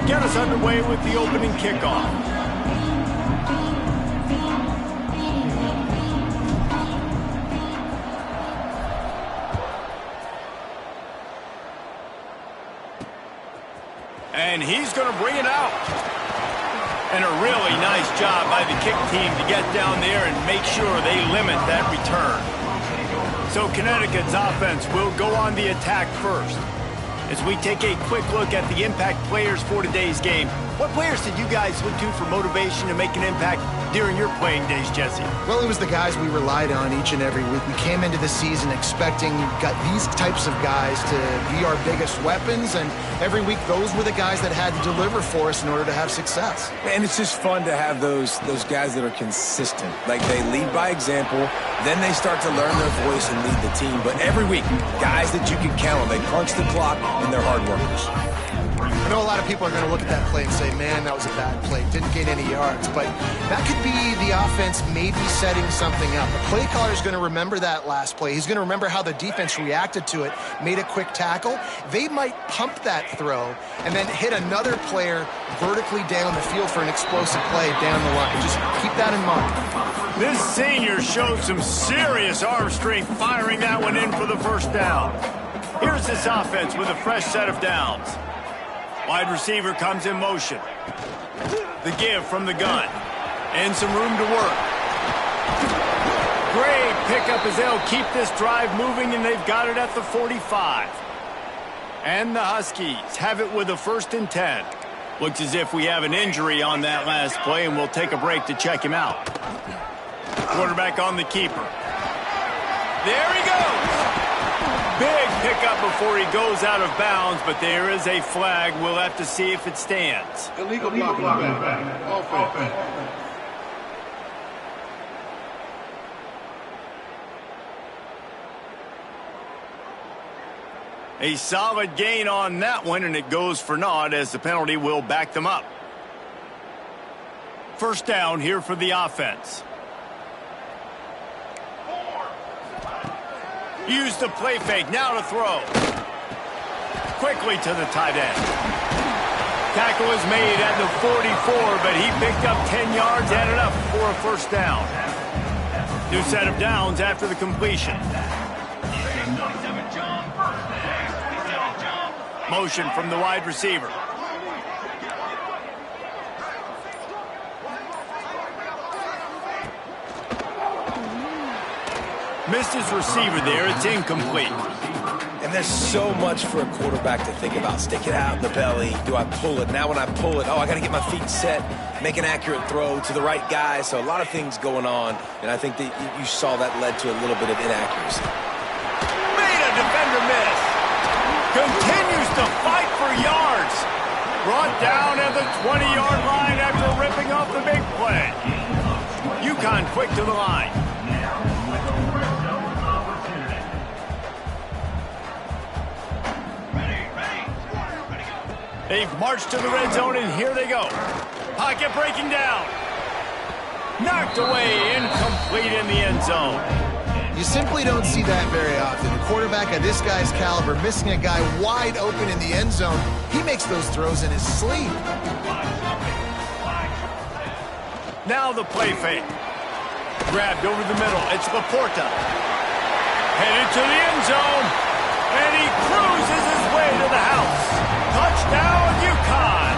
get us underway with the opening kickoff. And he's going to bring it out. And a really nice job by the kick team to get down there and make sure they limit that return. So Connecticut's offense will go on the attack first. As we take a quick look at the impact players for today's game, what players did you guys look to for motivation to make an impact during your playing days, Jesse? Well, it was the guys we relied on each and every week. We came into the season expecting these types of guys to be our biggest weapons, and every week those were the guys that had to deliver for us in order to have success. And it's just fun to have those guys that are consistent. Like, they lead by example, then they start to learn their voice and lead the team. But every week, guys that you can count on, they punch the clock, and they're hard workers. I know a lot of people are going to look at that play and say, man, that was a bad play, didn't gain any yards. But that could be the offense maybe setting something up. The play caller is going to remember that last play. He's going to remember how the defense reacted to it, made a quick tackle. They might pump that throw and then hit another player vertically down the field for an explosive play down the line. Just keep that in mind. This senior showed some serious arm strength firing that one in for the first down. Here's this offense with a fresh set of downs. Wide receiver comes in motion. The give from the gun. And some room to work. Great pickup as they'll keep this drive moving, and they've got it at the 45. And the Huskies have it with a 1st and 10. Looks as if we have an injury on that last play, and we'll take a break to check him out. Quarterback on the keeper. There he goes. Big pickup before he goes out of bounds, but there is a flag. We'll have to see if it stands. Illegal blocking back. Offense. A solid gain on that one, and it goes for naught as the penalty will back them up. First down here for the offense. Use the play fake, now to throw. Quickly to the tight end. Tackle is made at the 44, but he picked up 10 yards, added up for a first down. New set of downs after the completion. Motion from the wide receiver. Missed his receiver there. It's incomplete. And there's so much for a quarterback to think about. Stick it out in the belly. Do I pull it? Now when I pull it, I got to get my feet set, make an accurate throw to the right guy. So a lot of things going on, and I think that you saw that led to a little bit of inaccuracy. Made a defender miss. Continues to fight for yards. Brought down at the 20-yard line after ripping off the big play. Uconn quick to the line. They've marched to the red zone, and here they go. Pocket breaking down. Knocked away, incomplete in the end zone. You simply don't see that very often. A quarterback of this guy's caliber missing a guy wide open in the end zone. He makes those throws in his sleep. Now the play fake. Grabbed over the middle. It's Laporta. Headed to the end zone. And he cruises his way to the house. Touchdown, Uconn.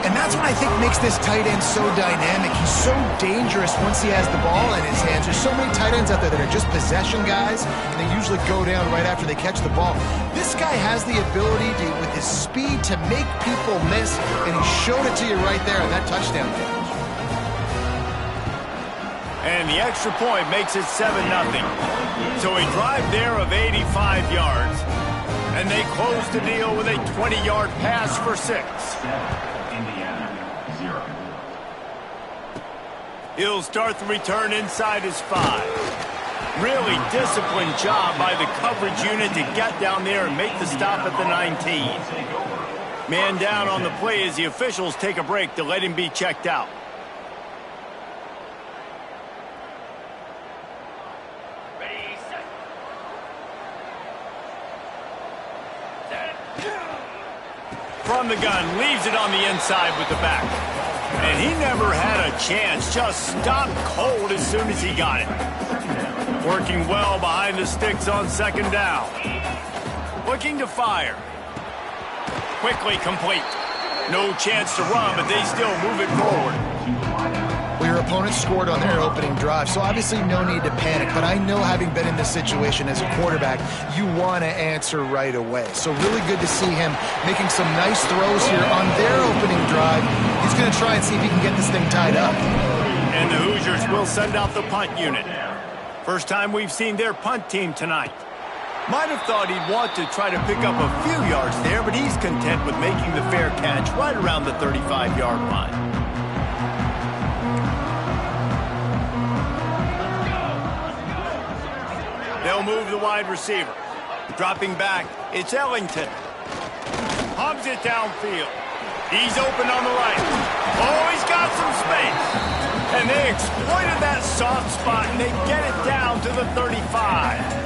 And that's what I think makes this tight end so dynamic. He's so dangerous once he has the ball in his hands. There's so many tight ends out there that are just possession guys, and they usually go down right after they catch the ball. This guy has the ability to, with his speed, to make people miss, and he showed it to you right there on that touchdown catch. And the extra point makes it 7-0. So a drive there of 85 yards. And they close the deal with a 20-yard pass for 6. Indiana, 0. He'll start the return inside his 5. Really disciplined job by the coverage unit to get down there and make the stop at the 19. Man down on the play as the officials take a break to let him be checked out. from the gun, leaves it on the inside with the back. And he never had a chance, just stopped cold as soon as he got it. Working well behind the sticks on second down. Looking to fire. Quickly complete. No chance to run, but they still move it forward. Well, your opponent scored on their opening drive, so obviously no need to panic. But I know, having been in this situation as a quarterback, you want to answer right away. So really good to see him making some nice throws here on their opening drive. He's going to try and see if he can get this thing tied up. And the Hoosiers will send out the punt unit. First time we've seen their punt team tonight. Might have thought he'd want to try to pick up a few yards there, but he's content with making the fair catch right around the 35-yard line. They'll move the wide receiver. Dropping back, it's Ellington. Hubs it downfield. He's open on the right. Oh, he's got some space. And they exploited that soft spot, and they get it down to the 35.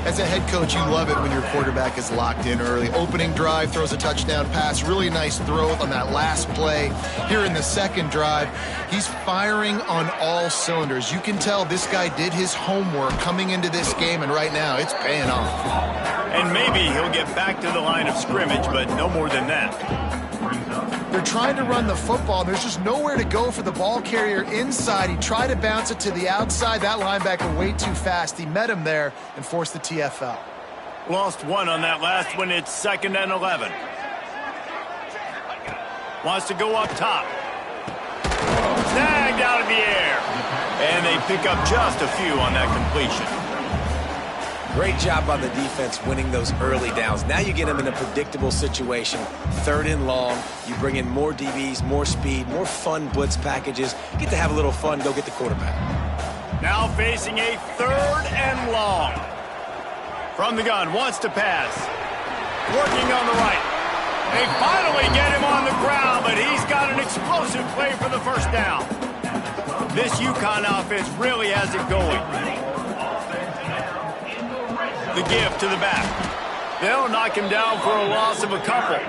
As a head coach, you love it when your quarterback is locked in early. Opening drive, throws a touchdown pass. Really nice throw on that last play. Here in the second drive, he's firing on all cylinders. You can tell this guy did his homework coming into this game, and right now it's paying off. And maybe he'll get back to the line of scrimmage, but no more than that. They're trying to run the football. There's just nowhere to go for the ball carrier inside. He tried to bounce it to the outside. That linebacker way too fast. He met him there and forced the TFL. Lost one on that last one. It's 2nd and 11. Wants to go up top. Snagged out of the air. And they pick up just a few on that completion. Great job by the defense winning those early downs. Now you get them in a predictable situation. 3rd and long. You bring in more DBs, more speed, more fun blitz packages. You get to have a little fun, go get the quarterback. Now facing a 3rd and long. From the gun, wants to pass. Working on the right. They finally get him on the ground, but he's got an explosive play for the first down. This Uconn offense really has it going. The give to the back. They'll knock him down for a loss of a couple.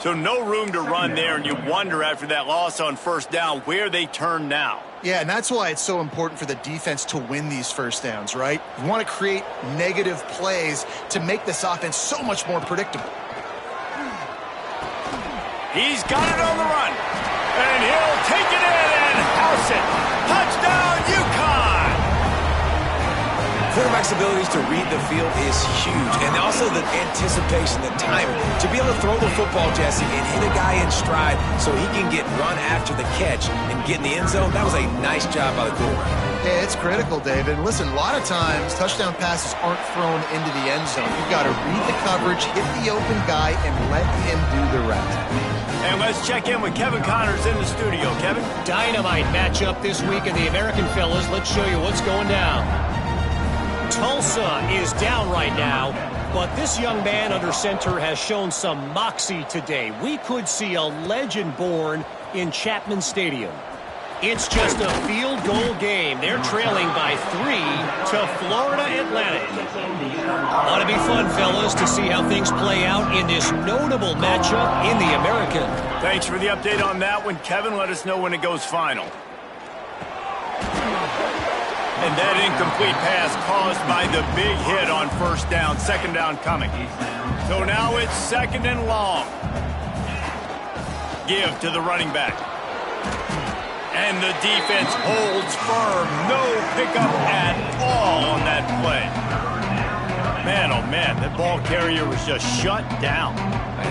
So no room to run there, and you wonder after that loss on first down where they turn now. Yeah, and that's why it's so important for the defense to win these first downs, right? You want to create negative plays to make this offense so much more predictable. He's got it on the run, and he'll take it in and house it. Touchdown, Uconn! Quarterback's abilities to read the field is huge, and also the anticipation, the timing. To be able to throw the football, Jesse, and hit a guy in stride so he can get run after the catch and get in the end zone, that was a nice job by the quarterback. Yeah, it's critical, David. Listen, a lot of times touchdown passes aren't thrown into the end zone. You've got to read the coverage, hit the open guy, and let him do the rest. And let's check in with Kevin Connors in the studio. Kevin? Dynamite matchup this week in the American, fellas. Let's show you what's going down. Tulsa is down right now, but this young man under center has shown some moxie today. We could see a legend born in Chapman Stadium. It's just a field goal game. They're trailing by 3 to Florida Atlantic. Ought to be fun, fellas, to see how things play out in this notable matchup in the American. Thanks for the update on that one, Kevin. Let us know when it goes final. And that incomplete pass caused by the big hit on first down. 2nd down coming. So now it's 2nd and long. Give to the running back. And the defense holds firm. No pickup at all on that play. Man, oh man, that ball carrier was just shut down.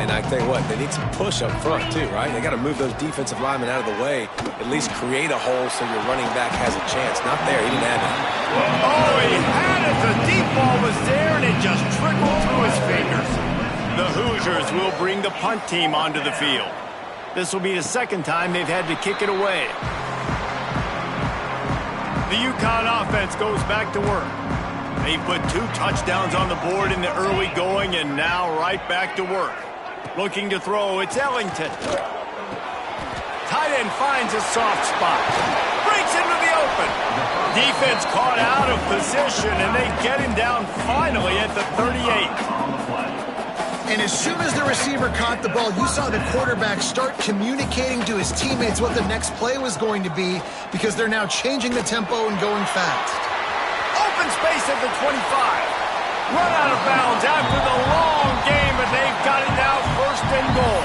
And I tell you what, they need some push up front too, right? They got to move those defensive linemen out of the way, at least create a hole so your running back has a chance. Not there, he didn't have it. Oh, he had it. The deep ball was there, and it just trickled through his fingers. The Hoosiers will bring the punt team onto the field. This will be the 2nd time they've had to kick it away. The Uconn offense goes back to work. They put 2 touchdowns on the board in the early going, and now right back to work. Looking to throw, it's Ellington. Tight end finds a soft spot. Breaks into the open. Defense caught out of position, and they get him down finally at the 38. And as soon as the receiver caught the ball, you saw the quarterback start communicating to his teammates what the next play was going to be because they're now changing the tempo and going fast. Open space at the 25. Run out of bounds after the long game, but they've got it now first and goal.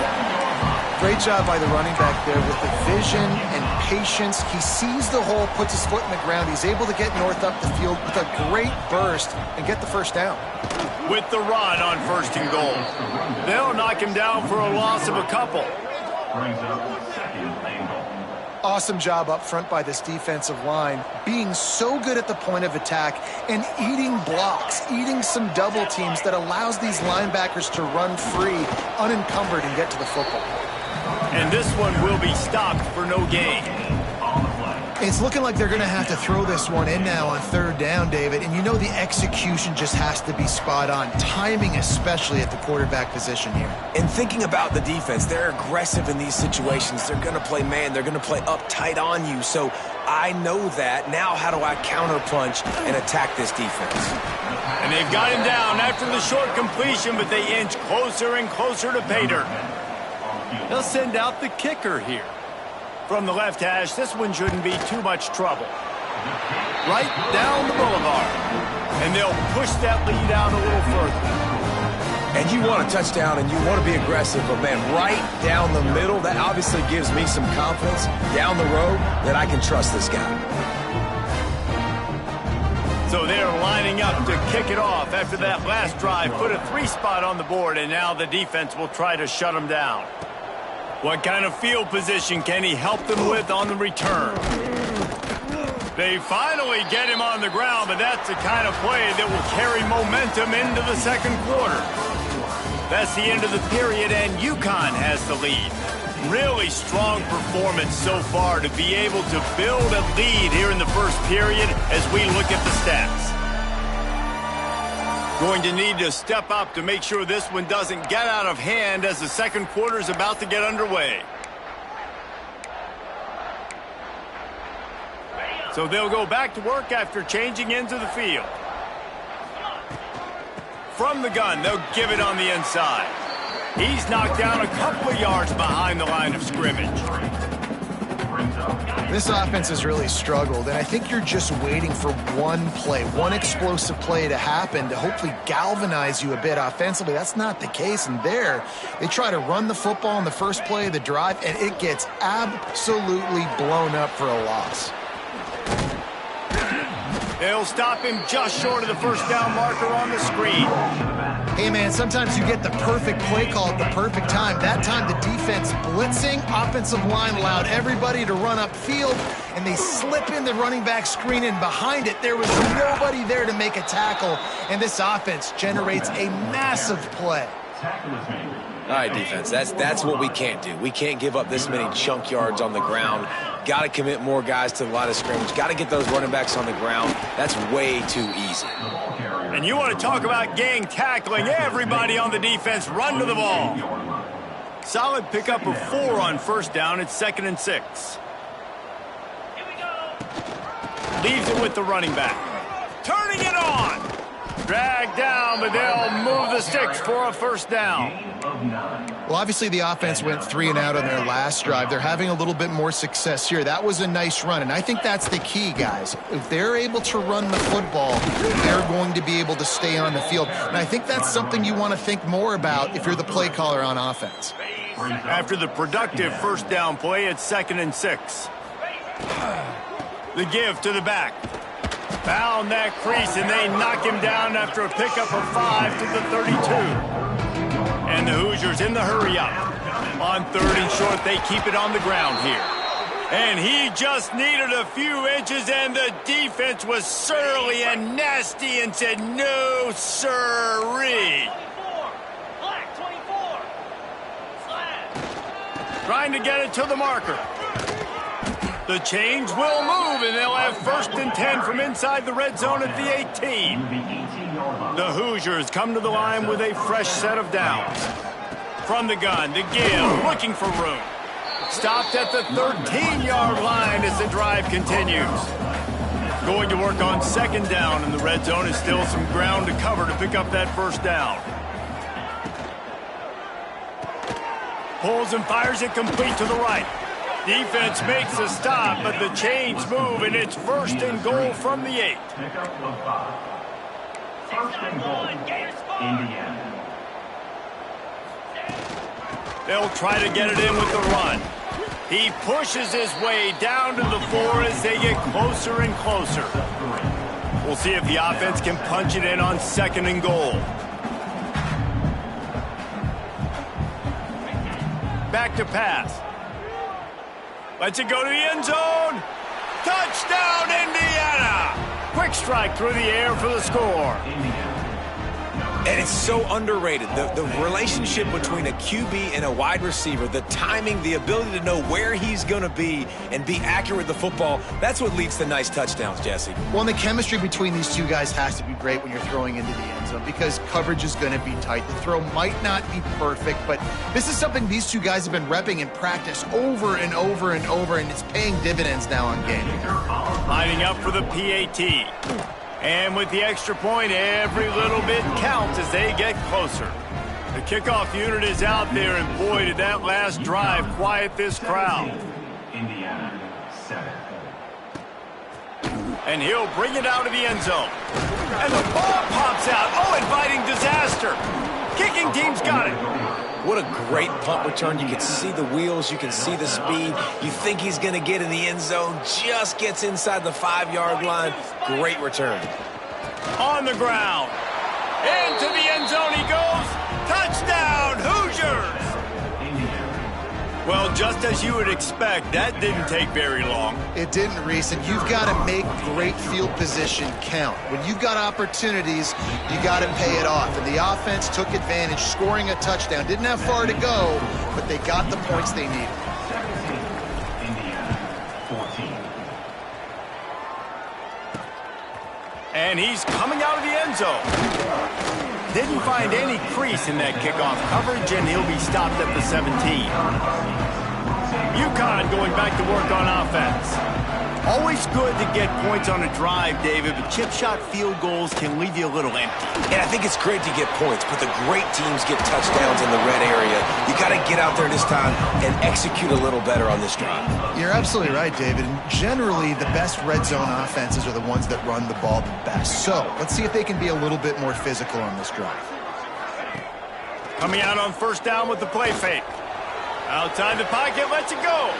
Great job by the running back there with the vision and patience. He sees the hole, puts his foot in the ground. He's able to get north up the field with a great burst and get the first down. With the run on first and goal. They'll knock him down for a loss of a couple. Awesome job up front by this defensive line, being so good at the point of attack and eating blocks, eating some double teams that allows these linebackers to run free, unencumbered, and get to the football. And this one will be stopped for no gain. It's looking like they're going to have to throw this one in now on third down, David. And you know the execution just has to be spot on. Timing especially at the quarterback position here. And thinking about the defense, they're aggressive in these situations. They're going to play man. They're going to play up tight on you. So I know that. Now how do I counterpunch and attack this defense? And they've got him down after the short completion, but they inch closer and closer to pay dirt. They'll send out the kicker here. From the left hash, this one shouldn't be too much trouble. Right down the boulevard. And they'll push that lead out a little further. And you want a touchdown and you want to be aggressive, but man, right down the middle, that obviously gives me some confidence down the road that I can trust this guy. So they're lining up to kick it off after that last drive. Put a 3-spot on the board, and now the defense will try to shut them down. What kind of field position can he help them with on the return? They finally get him on the ground, but that's the kind of play that will carry momentum into the second quarter. That's the end of the period, and Uconn has the lead. Really strong performance so far to be able to build a lead here in the first period as we look at the stats. Going to need to step up to make sure this one doesn't get out of hand as the second quarter is about to get underway. So they'll go back to work after changing into the field. From the gun, they'll give it on the inside. He's knocked down a couple of yards behind the line of scrimmage. This offense has really struggled, and I think you're just waiting for one play, one explosive play to happen to hopefully galvanize you a bit offensively. That's not the case, and there, they try to run the football in the first play of the drive, and it gets absolutely blown up for a loss. They'll stop him just short of the first down marker on the screen. Hey, man, sometimes you get the perfect play call at the perfect time. That time, the defense blitzing, offensive line allowed everybody to run upfield, and they slip in the running back screen, and behind it, there was nobody there to make a tackle, and this offense generates a massive play. All right, defense, that's what we can't do. We can't give up this many chunk yards on the ground. Got to commit more guys to the line of scrimmage. Got to get those running backs on the ground. That's way too easy. And you want to talk about gang tackling. Everybody on the defense run to the ball. Solid pickup of 4 on first down. It's 2nd and 6. Leaves it with the running back. Turning it on. Dragged down, but they'll move the sticks for a first down. Well, obviously the offense went 3 and out on their last drive. They're having a little bit more success here. That was a nice run, and I think that's the key, guys. If they're able to run the football, they're going to be able to stay on the field. And I think that's something you want to think more about if you're the play caller on offense. After the productive first down play, it's 2nd and 6. The give to the back. Found that crease, and they knock him down after a pickup of 5 to the 32. And the Hoosiers in the hurry up. On 3rd and short, they keep it on the ground here. And he just needed a few inches, and the defense was surly and nasty and said, no, sirree. Trying to get it to the marker. The chains will move, and they'll have 1st and 10 from inside the red zone at the 18. The Hoosiers come to the line with a fresh set of downs. From the gun, the give, looking for room. Stopped at the 13-yard line as the drive continues. Going to work on 2nd down in the red zone, and still some ground to cover to pick up that first down. Pulls and fires it complete to the right. Defense makes a stop, but the chains move, and it's 1st and goal from the 8. Pickup of 5. 1st and goal, Indiana. They'll try to get it in with the run. He pushes his way down to the 4 as they get closer and closer. We'll see if the offense can punch it in on 2nd and goal. Back to pass. Lets it go to the end zone. Touchdown, Indiana! Quick strike through the air for the score. And it's so underrated. The relationship between a QB and a wide receiver, the timing, the ability to know where he's going to be and be accurate with the football, that's what leads to nice touchdowns, Jesse. Well, and the chemistry between these two guys has to be great when you're throwing into the end zone because coverage is going to be tight. The throw might not be perfect, but this is something these two guys have been repping in practice over and over and over, and it's paying dividends now on game. Lining up for the PAT. And with the extra point, every little bit counts as they get closer. The kickoff unit is out there, and boy, did that last drive quiet this crowd. Indiana, 7. And he'll bring it out of the end zone. And the ball pops out. Oh, inviting disaster. Kicking team's got it. What a great punt return. You can see the wheels. You can see the speed. You think he's going to get in the end zone. Just gets inside the 5-yard line. Great return. On the ground. Into the end zone he goes. Touchdown, Hoosiers! Well, just as you would expect, that didn't take very long. It didn't, Reese, and you've got to make great field position count. When you've got opportunities, you got to pay it off. And the offense took advantage, scoring a touchdown. Didn't have far to go, but they got the points they needed. Indiana, 14. And he's coming out of the end zone. Didn't find any crease in that kickoff coverage, and he'll be stopped at the 17. Uconn going back to work on offense. Always good to get points on a drive, David, but chip shot field goals can leave you a little empty. And I think it's great to get points, but the great teams get touchdowns in the red area. You got to get out there this time and execute a little better on this drive. You're absolutely right, David. And generally, the best red zone offenses are the ones that run the ball the best. So let's see if they can be a little bit more physical on this drive. Coming out on 1st down with the play fake. Outside the pocket, lets it go.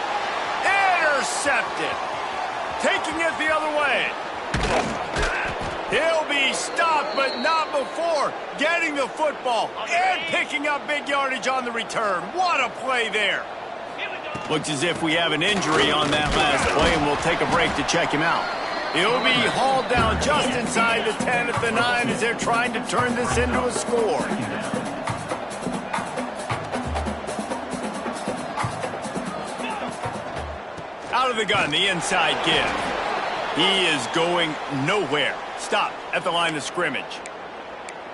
Intercepted. Taking it the other way. He'll be stopped, but not before getting the football and picking up big yardage on the return. What a play there. Looks as if we have an injury on that last play, and we'll take a break to check him out. He'll be hauled down just inside the 10 at the 9 as they're trying to turn this into a score. Out of the gun, the inside give. He is going nowhere. Stop at the line of scrimmage.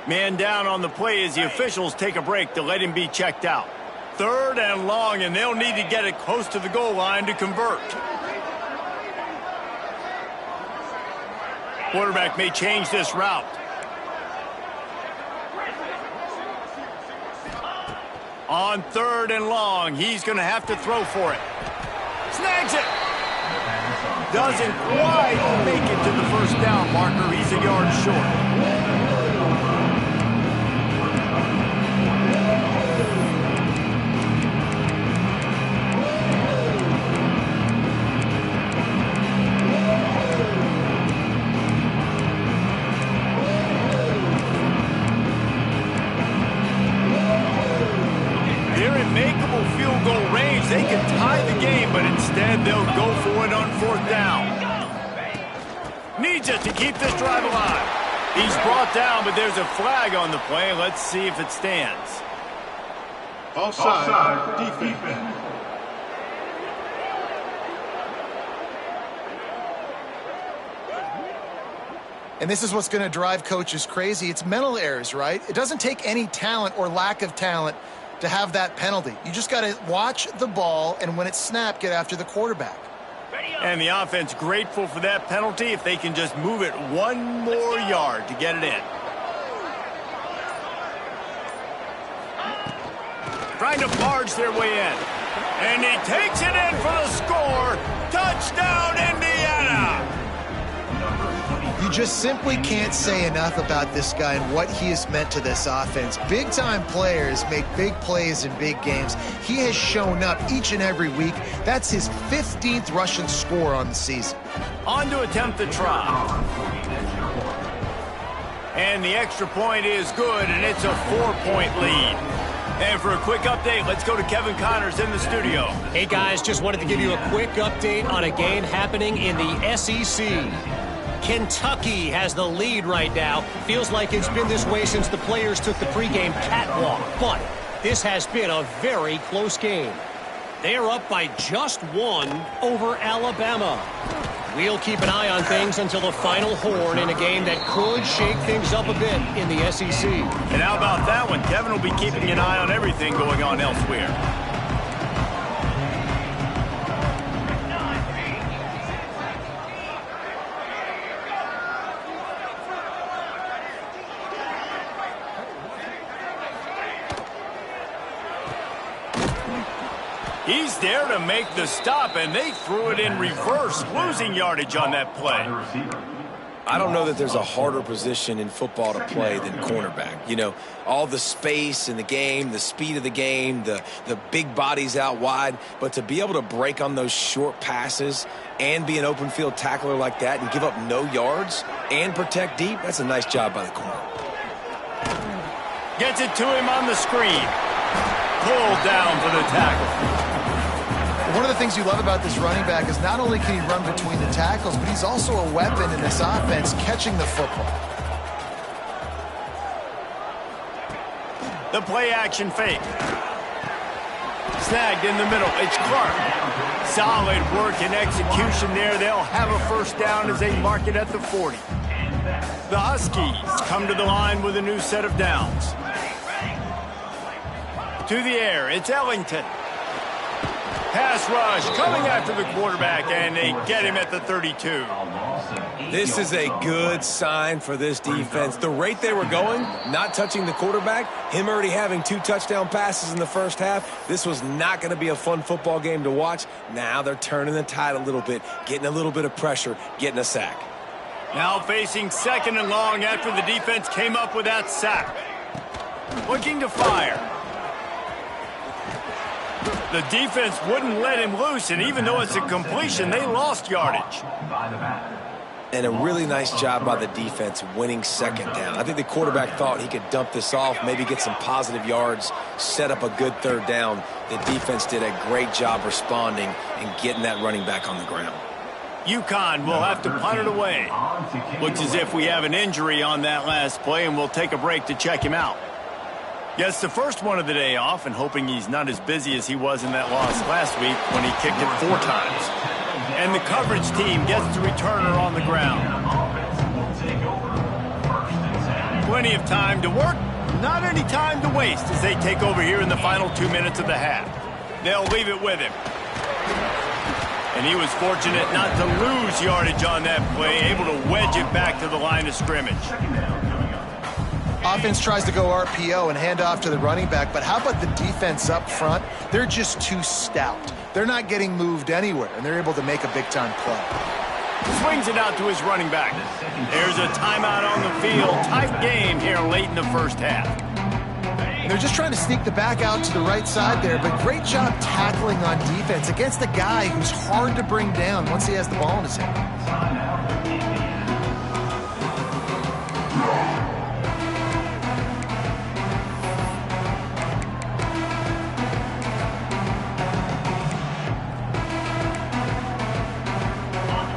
Man down on the play as the officials take a break to let him be checked out. 3rd and long, and they'll need to get it close to the goal line to convert. Quarterback may change this route. On 3rd and long, he's going to have to throw for it. Snags it. Doesn't quite make it to the 1st down marker. He's a yard short. They're in makeable field goal range. They can tie the game, but instead they'll go for it on 4th down. Needs it to keep this drive alive. He's brought down, but there's a flag on the play. Let's see if it stands. Offside, defense. And this is what's going to drive coaches crazy. It's mental errors, right? It doesn't take any talent or lack of talent to have that penalty. You just got to watch the ball, and when it's snapped, get after the quarterback. And the offense grateful for that penalty if they can just move it one more yard to get it in. trying to barge their way in. And he takes it in for the score. Touchdown, Indiana! You just simply can't say enough about this guy and what he has meant to this offense. Big-time players make big plays in big games. He has shown up each and every week. That's his 15th rushing score on the season. On to attempt the try. And the extra point is good, and it's a 4-point lead. And for a quick update, let's go to Kevin Connors in the studio. Hey, guys, just wanted to give you a quick update on a game happening in the SEC. Kentucky has the lead right now. Feels like it's been this way since the players took the pregame catwalk. But this has been a very close game. They are up by just one over Alabama. We'll keep an eye on things until the final horn in a game that could shake things up a bit in the SEC. And how about that one? Kevin will be keeping an eye on everything going on elsewhere. He's there to make the stop, and they threw it in reverse, losing yardage on that play. I don't know that there's a harder position in football to play than cornerback. You know, all the space in the game, the speed of the game, the big bodies out wide. But to be able to break on those short passes and be an open field tackler like that and give up no yards and protect deep, that's a nice job by the corner. Gets it to him on the screen. Pulled down for the tackle. One of the things you love about this running back is not only can he run between the tackles, but he's also a weapon in this offense catching the football. The play-action fake. Snagged in the middle. It's Clark. Solid work and execution there. They'll have a first down as they mark it at the 40. The Huskies come to the line with a new set of downs. To the air, it's Ellington. Pass rush coming after the quarterback, and they get him at the 32. This is a good sign for this defense. The rate they were going, not touching the quarterback, him already having 2 touchdown passes in the first half, this was not going to be a fun football game to watch. Now they're turning the tide a little bit, getting a little bit of pressure, getting a sack. Now facing 2nd and long after the defense came up with that sack. Looking to fire. The defense wouldn't let him loose, and even though it's a completion, they lost yardage. And a really nice job by the defense winning 2nd down. I think the quarterback thought he could dump this off, maybe get some positive yards, set up a good 3rd down. The defense did a great job responding and getting that running back on the ground. Uconn will have to punt it away. Looks as if we have an injury on that last play, and we'll take a break to check him out. Gets the first one of the day off, and hoping he's not as busy as he was in that loss last week when he kicked it 4 times. And the coverage team gets the returner on the ground. Plenty of time to work, not any time to waste as they take over here in the final 2 minutes of the half. They'll leave it with him. And he was fortunate not to lose yardage on that play, able to wedge it back to the line of scrimmage. Offense tries to go RPO and hand off to the running back, but how about the defense up front? They're just too stout. They're not getting moved anywhere, and they're able to make a big-time play. Swings it out to his running back. There's a timeout on the field. Tight game here late in the first half. And they're just trying to sneak the back out to the right side there, but great job tackling on defense against a guy who's hard to bring down once he has the ball in his hand.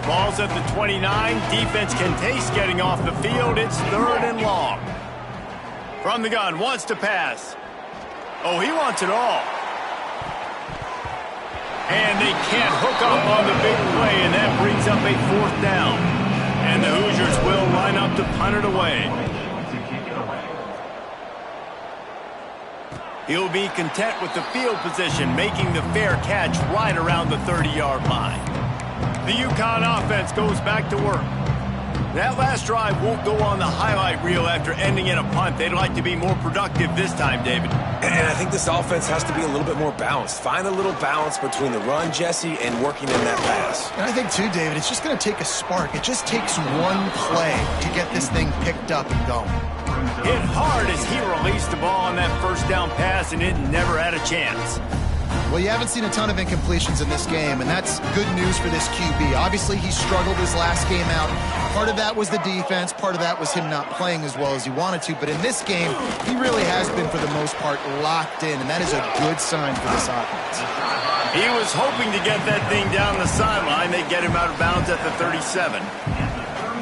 Ball's at the 29. Defense can taste getting off the field. It's 3rd and long. From the gun, wants to pass. Oh, he wants it all. And they can't hook up on the big play, and that brings up a 4th down. And the Hoosiers will line up to punt it away. He'll be content with the field position, making the fair catch right around the 30-yard line. The Uconn offense goes back to work. That last drive won't go on the highlight reel after ending in a punt. They'd like to be more productive this time, David. And I think this offense has to be a little bit more balanced. Find a little balance between the run, Jesse, and working in that pass. And I think, too, David, it's just going to take a spark. It just takes one play to get this thing picked up and going. Hit hard as he released the ball on that first down pass, and it never had a chance. Well, you haven't seen a ton of incompletions in this game, and that's good news for this QB. Obviously, he struggled his last game out. Part of that was the defense. Part of that was him not playing as well as he wanted to. But in this game, he really has been, for the most part, locked in, and that is a good sign for this offense. He was hoping to get that thing down the sideline. They get him out of bounds at the 37.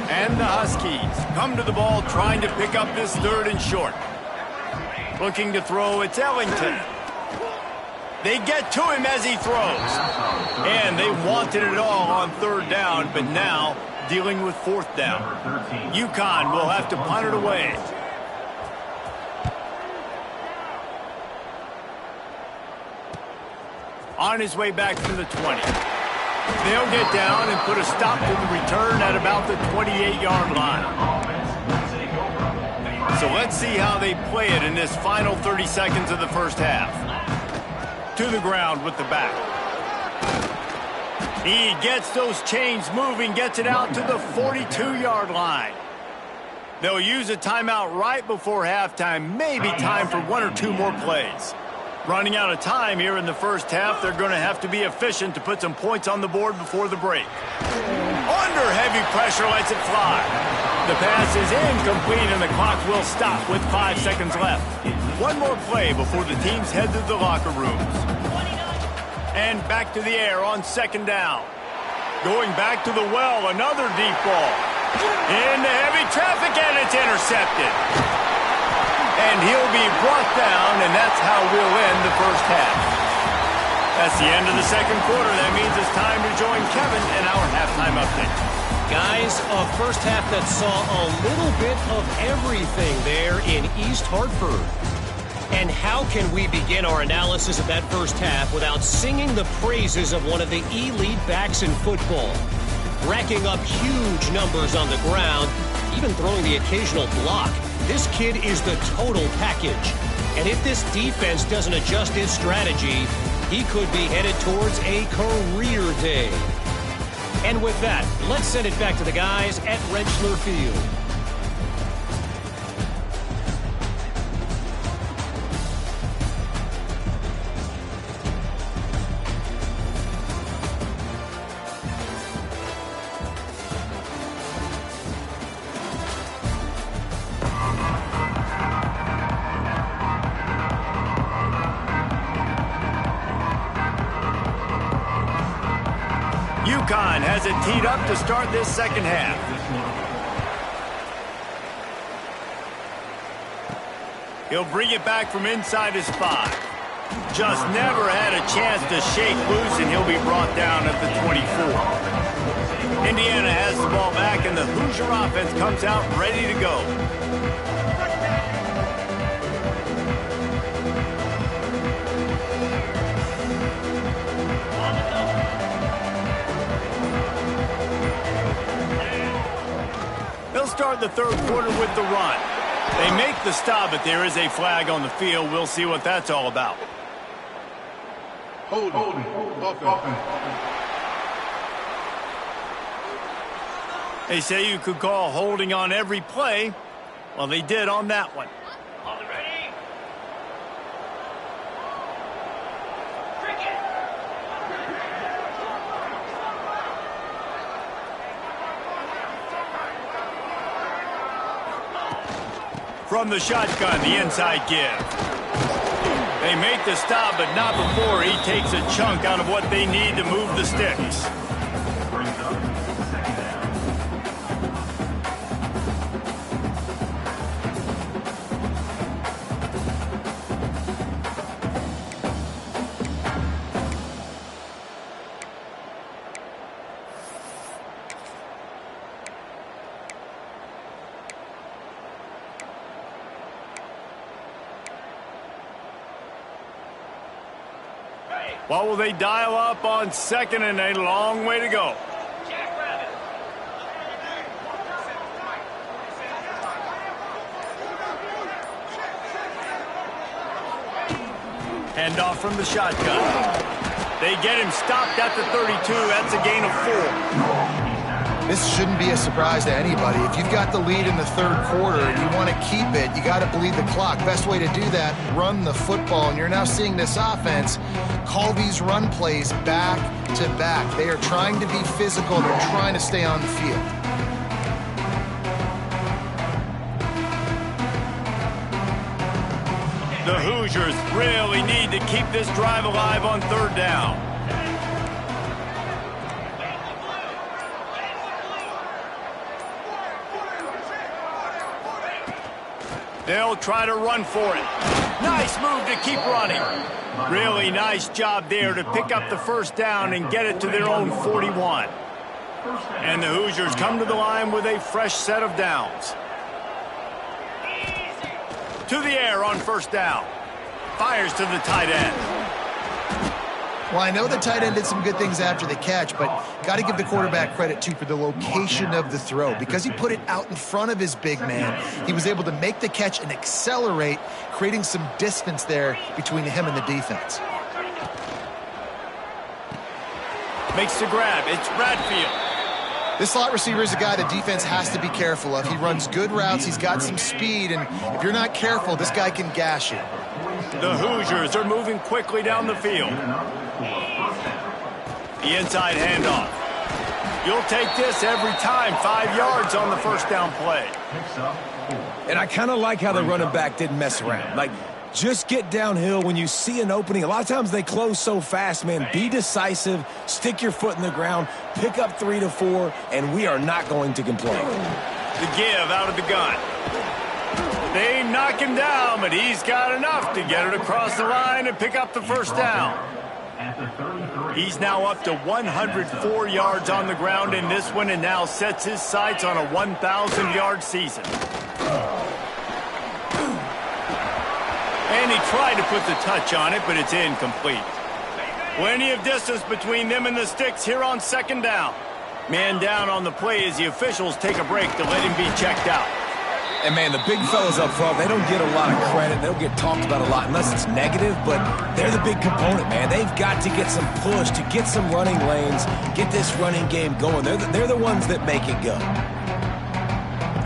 And the Huskies come to the ball trying to pick up this 3rd and short. Looking to throw, it's Ellington. They get to him as he throws. And they wanted it all on 3rd down, but now dealing with 4th down. Uconn will have to punt it away. On his way back from the 20. They'll get down and put a stop to the return at about the 28-yard line. So let's see how they play it in this final 30 seconds of the first half. To the ground with the back. He gets those chains moving, gets it out to the 42-yard line. They'll use a timeout right before halftime, maybe time for 1 or 2 more plays. Running out of time here in the first half, they're going to have to be efficient to put some points on the board before the break. Under heavy pressure, lets it fly. The pass is incomplete, and the clock will stop with 5 seconds left. One more play before the teams head to the locker rooms. And back to the air on 2nd down. Going back to the well, another deep ball. Into heavy traffic, and it's intercepted. And he'll be brought down, and that's how we'll end the first half. That's the end of the 2nd quarter. That means it's time to join Kevin in our halftime update. Guys, a first half that saw a little bit of everything there in East Hartford. And how can we begin our analysis of that first half without singing the praises of one of the elite backs in football? Racking up huge numbers on the ground, even throwing the occasional block. This kid is the total package. And if this defense doesn't adjust its strategy, he could be headed towards a career day. And with that, let's send it back to the guys at Rentschler Field. Uconn has it teed up to start this second half. He'll bring it back from inside his 5. Just never had a chance to shake loose, and he'll be brought down at the 24. Indiana has the ball back, and the Hoosier offense comes out ready to go. They'll start the 3rd quarter with the run. They make the stop, but there is a flag on the field. We'll see what that's all about. Holding. They say you could call holding on every play. Well, they did on that one. From the shotgun, the inside give. They make the stop, but not before he takes a chunk out of what they need to move the sticks. What will they dial up on 2nd and a long way to go? Hand off from the shotgun. They get him stopped at the 32. That's a gain of 4. This shouldn't be a surprise to anybody. If you've got the lead in the third quarter and you want to keep it, you got to bleed the clock. Best way to do that, run the football. And you're now seeing this offense call these run plays back to back. They are trying to be physical. They're trying to stay on the field. The Hoosiers really need to keep this drive alive on third down. They'll try to run for it. Nice move to keep running. Really nice job there to pick up the first down and get it to their own 41. And the Hoosiers come to the line with a fresh set of downs. To the air on first down. Fires to the tight end. Well, I know the tight end did some good things after the catch, but got to give the quarterback credit, too, for the location of the throw. Because he put it out in front of his big man, he was able to make the catch and accelerate, creating some distance there between him and the defense. Makes the grab. It's Bradfield. This slot receiver is a guy the defense has to be careful of. He runs good routes. He's got some speed, and if you're not careful, this guy can gash you. The Hoosiers are moving quickly down the field. The inside handoff. You'll take this every time. 5 yards on the first down play. And I kind of like how the running back didn't mess around. Like, just get downhill when you see an opening. A lot of times they close so fast, man. Be decisive, stick your foot in the ground, pick up 3 to 4, and we are not going to complain. The give out of the gun. They knock him down, but he's got enough to get it across the line and pick up the first down. He's now up to 104 yards on the ground in this one and now sets his sights on a 1,000-yard season. And he tried to put the touch on it, but it's incomplete. Plenty of distance between them and the sticks here on second down. Man down on the play as the officials take a break to let him be checked out. And, man, the big fellas up front, they don't get a lot of credit. They don't get talked about a lot unless it's negative, but they're the big component, man. They've got to get some push, to get some running lanes, get this running game going. They're the ones that make it go.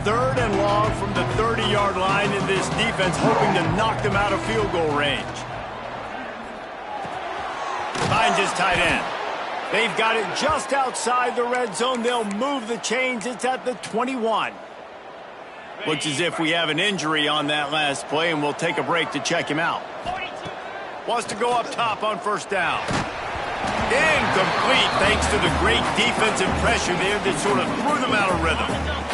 Third and long from the 30-yard line, in this defense hoping to knock them out of field goal range. Finds his tight end. They've got it just outside the red zone. They'll move the chains. It's at the 21. Looks as if we have an injury on that last play, and we'll take a break to check him out. Wants to go up top on first down. Incomplete thanks to the great defensive pressure there that sort of threw them out of rhythm.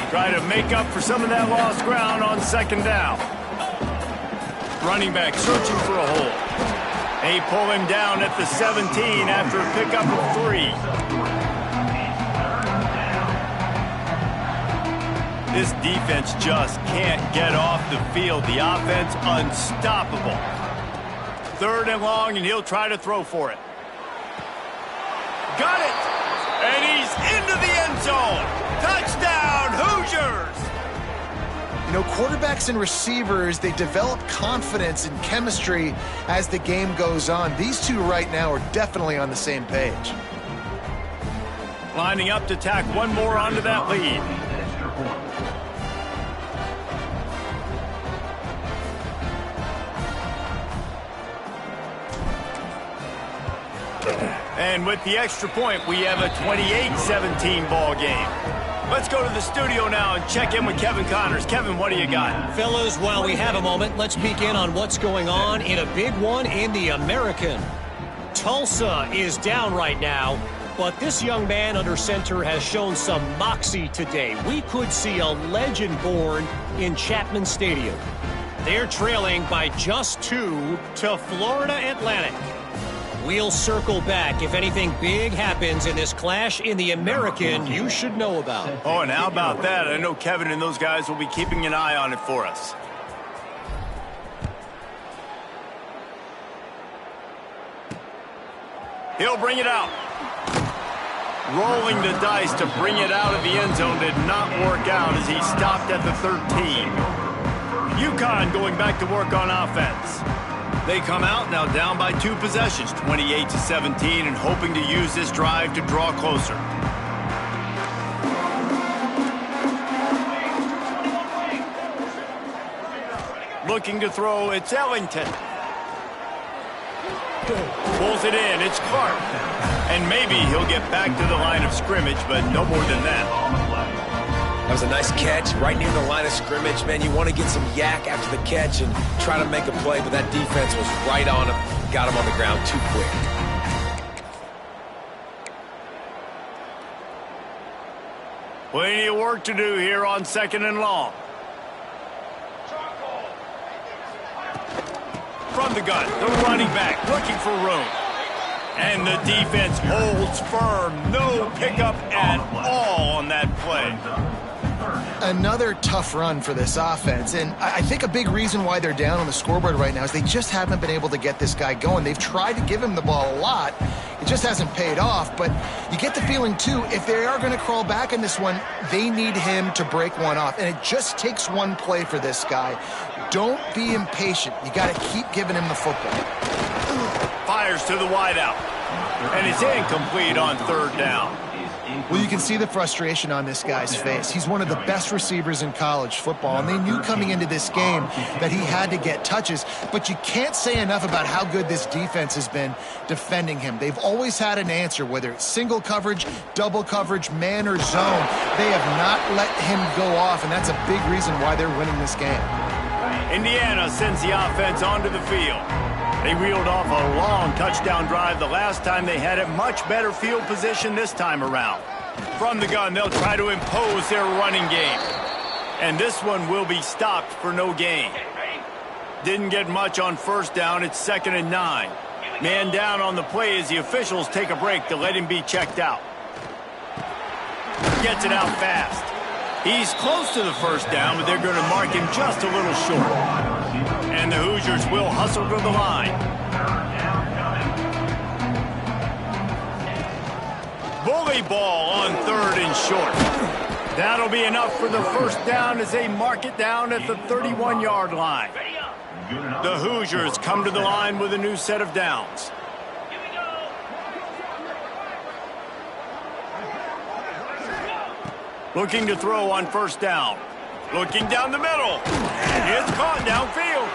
Try to make up for some of that lost ground on second down. Running back searching for a hole. They pull him down at the 17 after a pickup of 3. This defense just can't get off the field. The offense unstoppable. Third and long, and he'll try to throw for it. Got it! And he's into the end zone. Touchdown, Hoosiers! You know, quarterbacks and receivers, they develop confidence and chemistry as the game goes on. These two right now are definitely on the same page. Lining up to tack one more onto that lead. And with the extra point, we have a 28-17 ball game. Let's go to the studio now and check in with Kevin Connors. Kevin, what do you got? Fellas, while we have a moment, let's peek in on what's going on in a big one in the American. Tulsa is down right now, but this young man under center has shown some moxie today. We could see a legend born in Chapman Stadium. They're trailing by just 2 to Florida Atlantic. We'll circle back if anything big happens in this clash in the American you should know about. Oh, and how about that? I know Kevin and those guys will be keeping an eye on it for us. He'll bring it out. Rolling the dice to bring it out of the end zone did not work out as he stopped at the 13. Uconn going back to work on offense. They come out now down by 2 possessions, 28-17, and hoping to use this drive to draw closer. Looking to throw, it's Ellington. Pulls it in, it's Clark. And maybe he'll get back to the line of scrimmage, but no more than that. That was a nice catch right near the line of scrimmage. Man, you want to get some yak after the catch and try to make a play, but that defense was right on him. Got him on the ground too quick. Plenty of work to do here on 2nd and long. From the gun, the running back looking for room. And the defense holds firm. No pickup at all on that play. Another tough run for this offense, and I think a big reason why they're down on the scoreboard right now is they just haven't been able to get this guy going. They've tried to give him the ball a lot. It just hasn't paid off, but you get the feeling, too, if they are going to crawl back in this one, they need him to break one off, and it just takes one play for this guy. Don't be impatient. You got to keep giving him the football. Fires to the wideout, and it's incomplete on 3rd down. Well, you can see the frustration on this guy's face. He's one of the best receivers in college football, and they knew coming into this game that he had to get touches, but you can't say enough about how good this defense has been defending him. They've always had an answer, whether it's single coverage, double coverage, man or zone. They have not let him go off, and that's a big reason why they're winning this game. Indiana sends the offense onto the field. They reeled off a long touchdown drive the last time they had it. Much better field position this time around. From the gun, they'll try to impose their running game. And this one will be stopped for no gain. Didn't get much on 1st down. It's 2nd and 9. Man down on the play as the officials take a break to let him be checked out. Gets it out fast. He's close to the 1st down, but they're going to mark him just a little short. And the Hoosiers will hustle to the line. Bully ball on 3rd and short. That'll be enough for the 1st down as they mark it down at the 31-yard line. The Hoosiers come to the line with a new set of downs. Looking to throw on 1st down. Looking down the middle. It's caught downfield.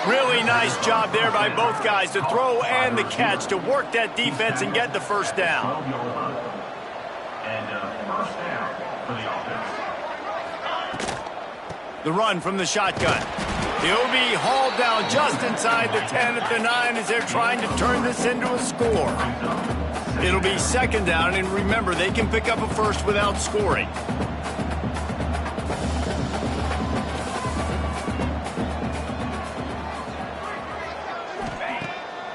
Really nice job there by both guys to throw and the catch to work that defense and get the 1st down. And 1st down for the offense. The run from the shotgun. He'll be hauled down just inside the 10 at the 9 as they're trying to turn this into a score. It'll be 2nd down, and remember, they can pick up a 1st without scoring.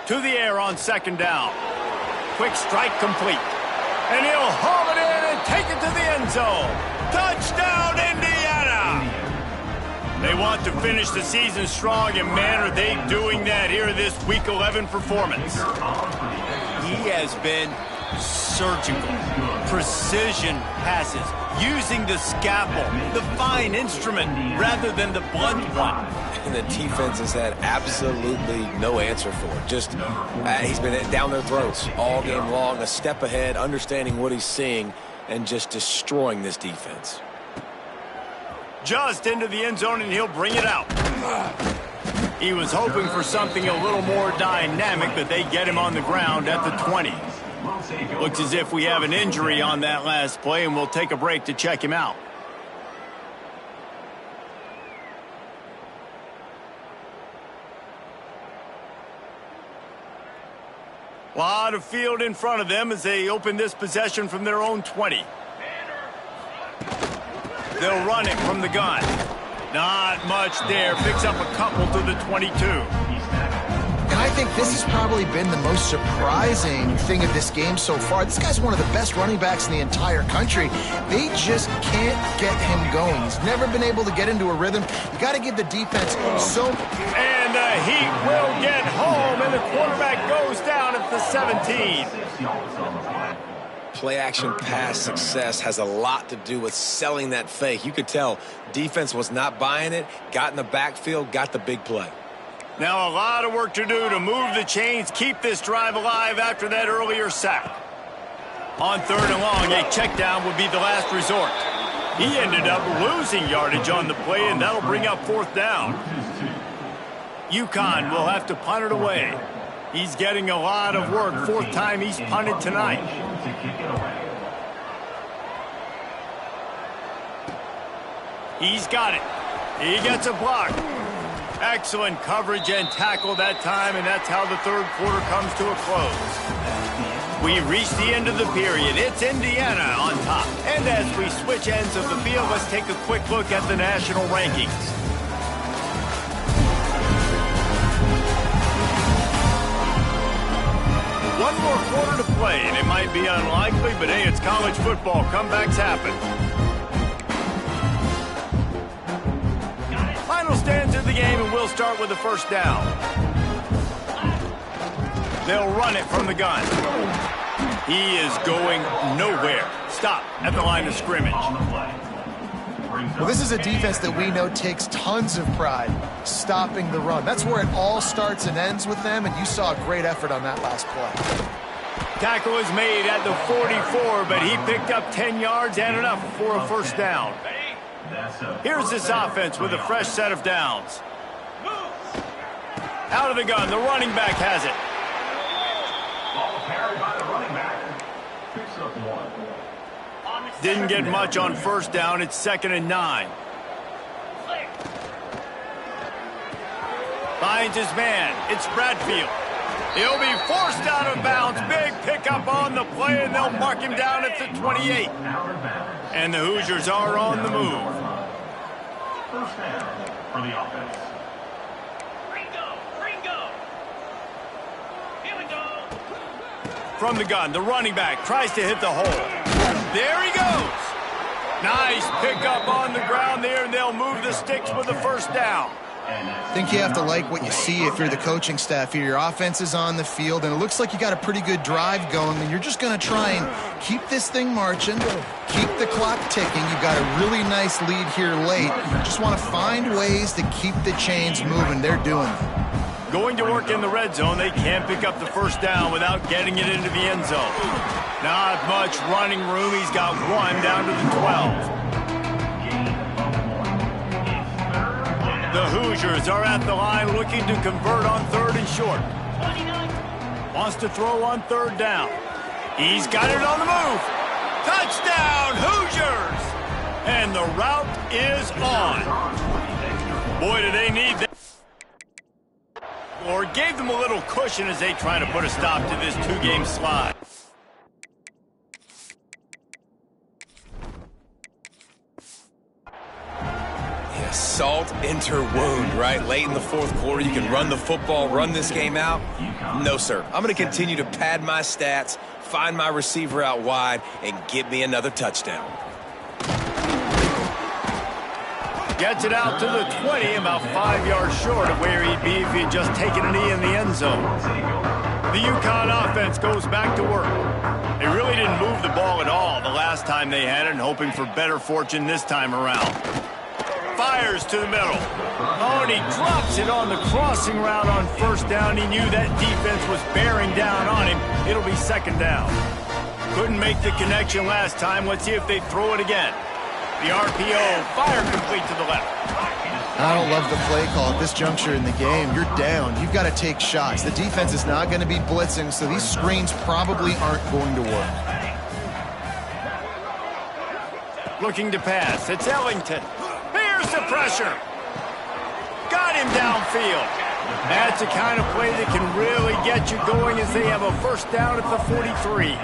To the air on 2nd down. Quick strike complete. And he'll haul it in and take it to the end zone. Touchdown, Indiana! They want to finish the season strong, and man, are they doing that here this Week 11 performance. He has been surgical. Precision passes, using the scalpel, the fine instrument, rather than the blunt one. And the defense has had absolutely no answer for it. Just, he's been down their throats all game long, a step ahead, understanding what he's seeing, and just destroying this defense. Just into the end zone, and he'll bring it out. He was hoping for something a little more dynamic, but they get him on the ground at the 20. Looks as if we have an injury on that last play, and we'll take a break to check him out. A lot of field in front of them as they open this possession from their own 20. They'll run it from the gun. Not much there. Picks up a couple to the 22. And I think this has probably been the most surprising thing of this game so far. This guy's one of the best running backs in the entire country. They just can't get him going. He's never been able to get into a rhythm. You got to give the defense so... And the Heat will get home, and the quarterback goes down at the 17. Play-action pass success has a lot to do with selling that fake. You could tell defense was not buying it, got in the backfield, got the big play. Now a lot of work to do to move the chains, keep this drive alive after that earlier sack. On 3rd and long, a check down would be the last resort. He ended up losing yardage on the play, and that'll bring up 4th down. Uconn will have to punt it away. He's getting a lot of work. 4th time he's punted tonight. He's got it. He gets a block. Excellent coverage and tackle that time, and that's how the 3rd quarter comes to a close. We reach the end of the period. It's Indiana on top. And as we switch ends of the field, let's take a quick look at the national rankings. One more quarter to play, and it might be unlikely, but hey, it's college football. Comebacks happen. Final stands of the game, and we'll start with the 1st down. They'll run it from the gun. He is going nowhere. Stop at the line of scrimmage. Well, this is a defense that we know takes tons of pride stopping the run. That's where it all starts and ends with them, and you saw a great effort on that last play. Tackle is made at the 44, but he picked up 10 yards and enough for a 1st down. Here's this offense with a fresh set of downs. Out of the gun, the running back has it. Didn't get much on 1st down. It's 2nd and 9. Finds his man. It's Bradfield. He'll be forced out of bounds. Big pickup on the play, and they'll mark him down at the 28. And the Hoosiers are on the move. 1st down for the offense. Here we go. From the gun, the running back tries to hit the hole. There he goes. Nice pickup on the ground there, and they'll move the sticks with the 1st down. I think you have to like what you see if you're the coaching staff here. Your offense is on the field, and it looks like you got a pretty good drive going, and you're just going to try and keep this thing marching, keep the clock ticking. You've got a really nice lead here late. You just want to find ways to keep the chains moving. They're doing it. Going to work in the red zone. They can't pick up the 1st down without getting it into the end zone. Not much running room. He's got 1 down to the 12. The Hoosiers are at the line looking to convert on 3rd and short. Wants to throw on 3rd down. He's got it on the move. Touchdown, Hoosiers! And the route is on. Boy, do they need that. Or gave them a little cushion as they try to put a stop to this 2-game slide. Salt enter wound, right? Late in the 4th quarter, you can run the football, run this game out. No, sir. I'm going to continue to pad my stats, find my receiver out wide, and get me another touchdown. Gets it out to the 20, about 5 yards short of where he'd be if he'd just taken a knee in the end zone. The Uconn offense goes back to work. They really didn't move the ball at all the last time they had it, and hoping for better fortune this time around. Fires to the middle. Oh, and he drops it on the crossing route on 1st down. He knew that defense was bearing down on him. It'll be 2nd down. Couldn't make the connection last time. Let's see if they throw it again. The RPO, fire complete to the left. I don't love the play call at this juncture in the game. You're down. You've got to take shots. The defense is not going to be blitzing, so these screens probably aren't going to work. Looking to pass. It's Ellington. Here's the pressure. Got him downfield. That's the kind of play that can really get you going as they have a 1st down at the 43.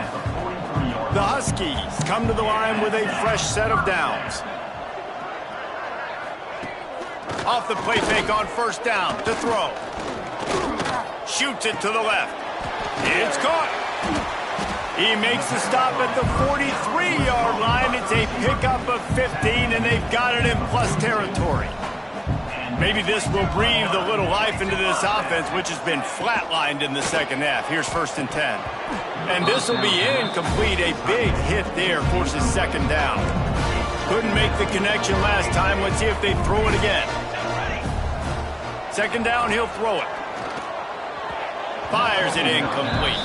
The Huskies come to the line with a fresh set of downs. Off the play fake on 1st down to throw. Shoots it to the left. It's caught. He makes the stop at the 43-yard line. It's a pickup of 15, and they've got it in plus territory. Maybe this will breathe a little life into this offense, which has been flatlined in the 2nd half. Here's 1st and 10. And this will be incomplete. A big hit there forces 2nd down. Couldn't make the connection last time. Let's see if they throw it again. Second down, he'll throw it. Fires it incomplete.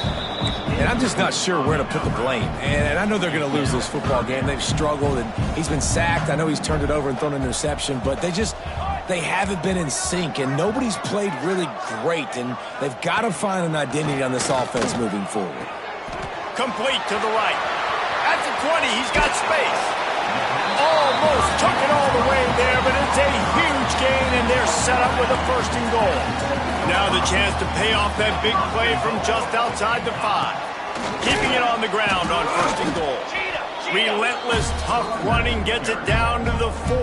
And I'm just not sure where to put the blame. And I know they're going to lose this football game. They've struggled, and he's been sacked. I know he's turned it over and thrown an interception, but they haven't been in sync, and nobody's played really great, and they've got to find an identity on this offense moving forward. Complete to the right. At the 20, he's got space. Almost took it all the way there, but it's a huge gain, and they're set up with a first and goal. Now the chance to pay off that big play from just outside the 5. Keeping it on the ground on first and goal. Relentless, tough running gets it down to the 4.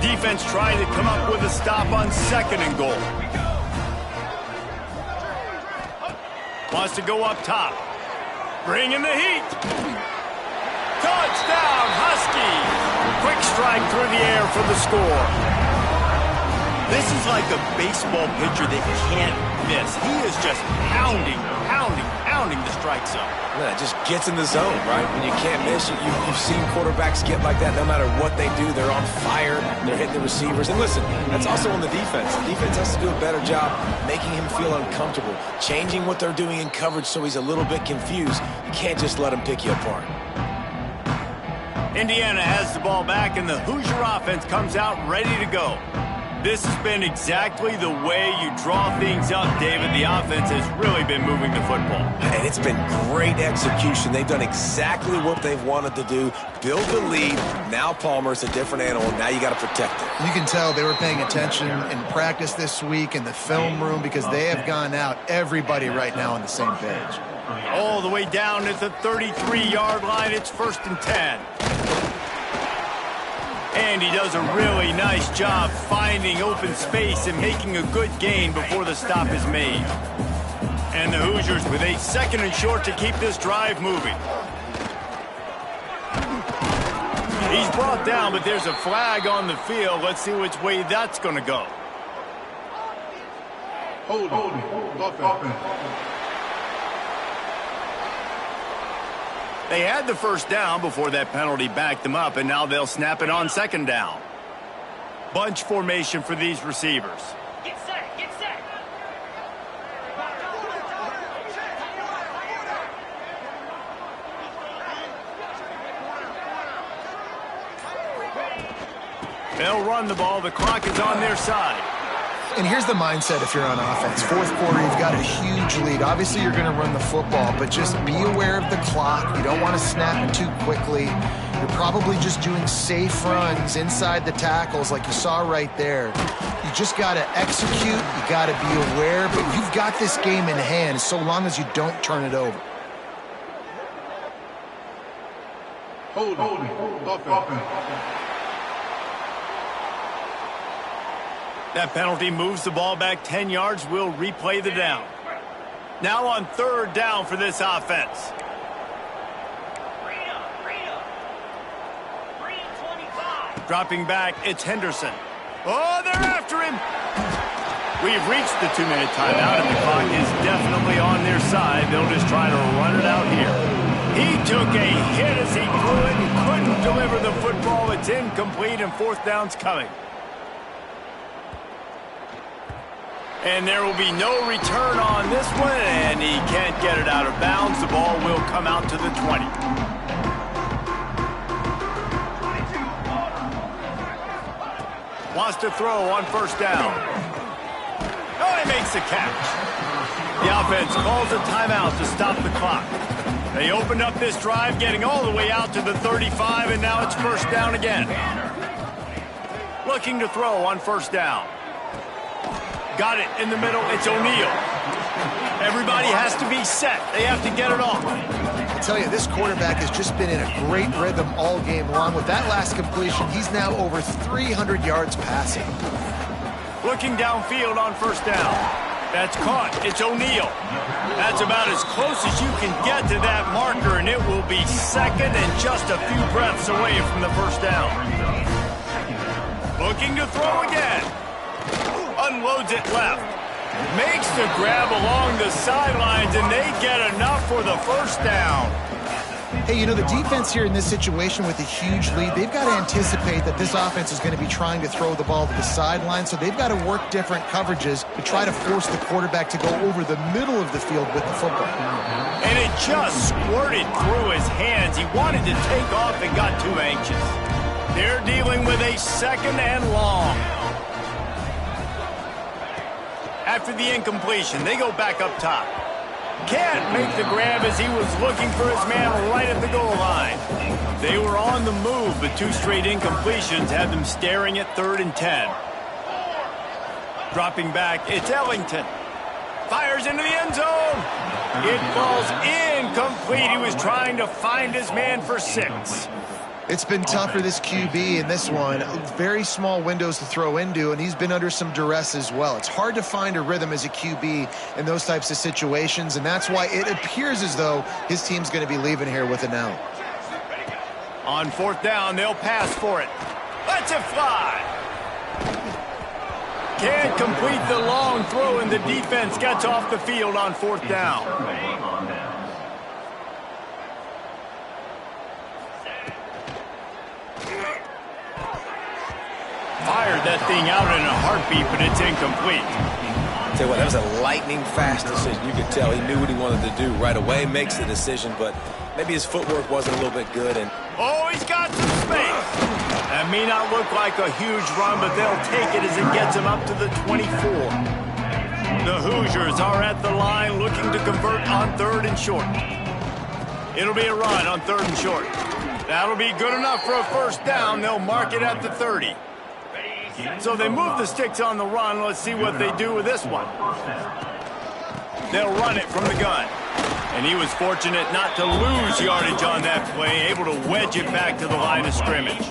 Defense trying to come up with a stop on second and goal. Wants to go up top. Bring in the heat. Touchdown, Huskies. Quick strike through the air for the score. This is like a baseball pitcher that can't miss. He is just pounding the strike zone. Yeah, it just gets in the zone, right? When you can't miss, you've seen quarterbacks get like that no matter what they do. They're on fire. They're hitting the receivers. And listen, that's also on the defense. The defense has to do a better job making him feel uncomfortable, changing what they're doing in coverage so he's a little bit confused. You can't just let him pick you apart. Indiana has the ball back, and the Hoosier offense comes out ready to go. This has been exactly the way you draw things up, David. The offense has really been moving the football. And it's been great execution. They've done exactly what they've wanted to do. Build the lead. Now Palmer's a different animal. Now you got to protect it. You can tell they were paying attention in practice this week in the film room because they have gone out, everybody right now on the same page. All the way down at the 33-yard line. It's 1st and 10. And he does a really nice job finding open space and making a good gain before the stop is made. And the Hoosiers with a 2nd and short to keep this drive moving. He's brought down, but there's a flag on the field. Let's see which way that's going to go. Hold offense. They had the first down before that penalty backed them up, and now they'll snap it on 2nd down. Bunch formation for these receivers. Get set, get set. They'll run the ball. The clock is on their side. And here's the mindset if you're on offense. 4th quarter, you've got a huge lead. Obviously, you're going to run the football, but just be aware of the clock. You don't want to snap it too quickly. You're probably just doing safe runs inside the tackles like you saw right there. You just got to execute. You got to be aware, but you've got this game in hand so long as you don't turn it over. Hold offense. That penalty moves the ball back 10 yards. We'll replay the down. Now on 3rd down for this offense. Dropping back, it's Henderson. Oh, they're after him. We've reached the 2-minute timeout, and the clock is definitely on their side. They'll just try to run it out here. He took a hit as he threw it and couldn't deliver the football. It's incomplete, and 4th down's coming. And there will be no return on this one, and he can't get it out of bounds. The ball will come out to the 20. Wants to throw on 1st down. Oh, he makes the catch. The offense calls a timeout to stop the clock. They opened up this drive, getting all the way out to the 35, and now it's 1st down again. Looking to throw on 1st down. Got it in the middle. It's O'Neal. Everybody has to be set. They have to get it off. I tell you, this quarterback has just been in a great rhythm all game long. With that last completion, he's now over 300 yards passing. Looking downfield on 1st down. That's caught. It's O'Neal. That's about as close as you can get to that marker, and it will be 2nd and just a few breaths away from the 1st down. Looking to throw again. Unloads it left. Makes the grab along the sidelines, and they get enough for the 1st down. Hey, you know, the defense here in this situation with a huge lead, they've got to anticipate that this offense is going to be trying to throw the ball to the sideline, so they've got to work different coverages to try to force the quarterback to go over the middle of the field with the football. And it just squirted through his hands. He wanted to take off and got too anxious. They're dealing with a second and long. After the incompletion, they go back up top. Can't make the grab as he was looking for his man right at the goal line. They were on the move, but 2 straight incompletions had them staring at 3rd and 10. Dropping back, it's Ellington. Fires into the end zone. It falls incomplete. He was trying to find his man for 6. It's been tough for this QB in this one. Very small windows to throw into, and he's been under some duress as well. It's hard to find a rhythm as a QB in those types of situations, and that's why it appears as though his team's going to be leaving here with an L. On 4th down, they'll pass for it. Let's it fly. Can't complete the long throw, and the defense gets off the field on 4th down. Fired that thing out in a heartbeat, but it's incomplete. Tell you what, that was a lightning-fast decision. You could tell he knew what he wanted to do right away, makes the decision, but maybe his footwork wasn't a little bit good. And oh, he's got some space. That may not look like a huge run, but they'll take it as it gets him up to the 24. The Hoosiers are at the line looking to convert on 3rd and short. It'll be a run on 3rd and short. That'll be good enough for a 1st down. They'll mark it at the 30. So they move the sticks on the run. Let's see what they do with this one. They'll run it from the gun. And he was fortunate not to lose yardage on that play, able to wedge it back to the line of scrimmage.